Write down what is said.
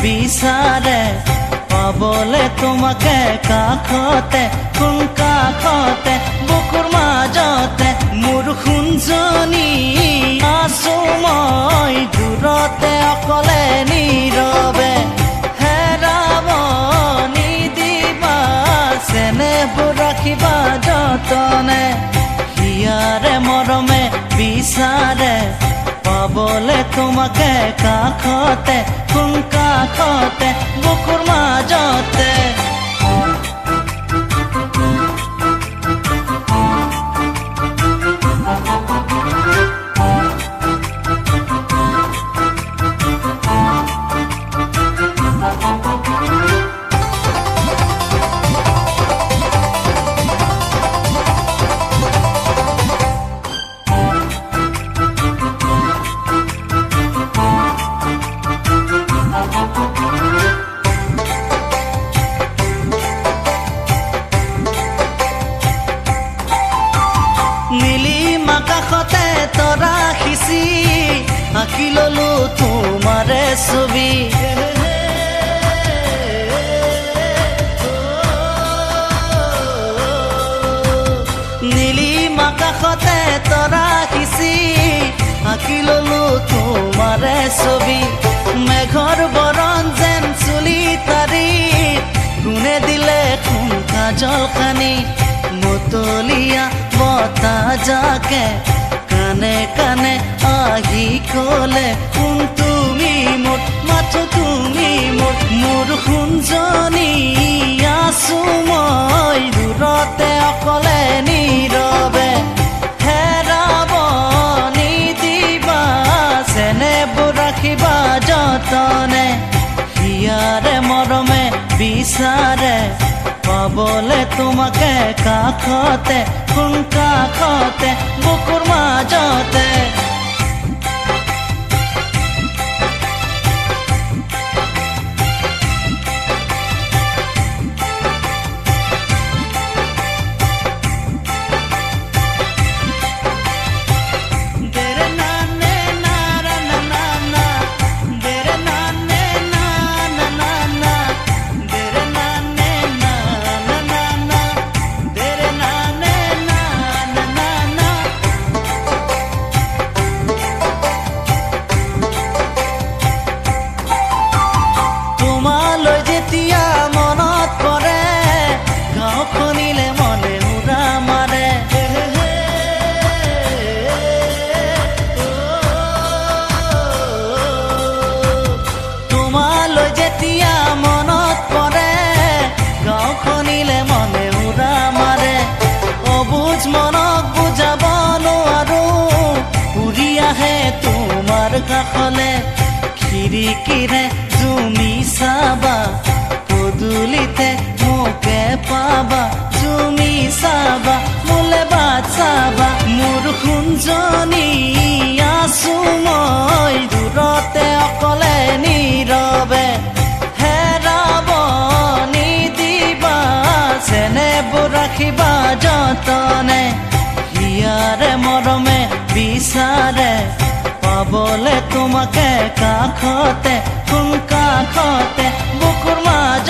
বিচাৰে পাবলে তোমাকে কাষতে কোন কাষতে বুকুৰ মাজতে মোৰ সোণজনী আছো মই দূৰতে অকলে নীৰৱে হেৰাব নিদিবা চেনেহবোৰ ৰাখিবা যতনে হিয়াৰে মৰমে বিচাৰে পাবলে তোমাকে কাষতে কোন কাষতে বুকুৰ মাজতে কাষতে তৰা খিচি আঁকি ললো তোমাৰে ছবি নীলিমা কাষতে তৰা খিচি আঁকি ললো তোমাৰে ছবি মেঘৰ বৰণ যেন চুলি তাৰি কোনে দিলে কোন কাজল খানি মতলীয়া বতাহ যাকে কানে কানে আহি কলে কোন তুমি মোৰ মাথো তুমি মোৰ সোণজনী আছো মই দূৰতে অকলে নীৰৱে হেৰাব নিদিবা চেনেহবোৰ ৰাখিবা যতনে হিয়াৰে মৰমে বিচাৰে পাবলে তোমাকে কাষতে কোন কাষতে বুকুৰ মাজতে কাষলে খিৰিকীৰে তুমি চাবা পদূলিতে মোকে পাবা তুমি চাবা মোলে বাট চাবা মোৰ সোণজনী আছো মই দূৰতে অকলে নীৰৱে হেৰাব নিদিবা চেনেহবোৰ ৰাখিবা যতনে হিয়াৰে মৰমে বিচাৰে পাবলে তোমাকে কাষতে কোন কাষতে বুকুৰ মাজতে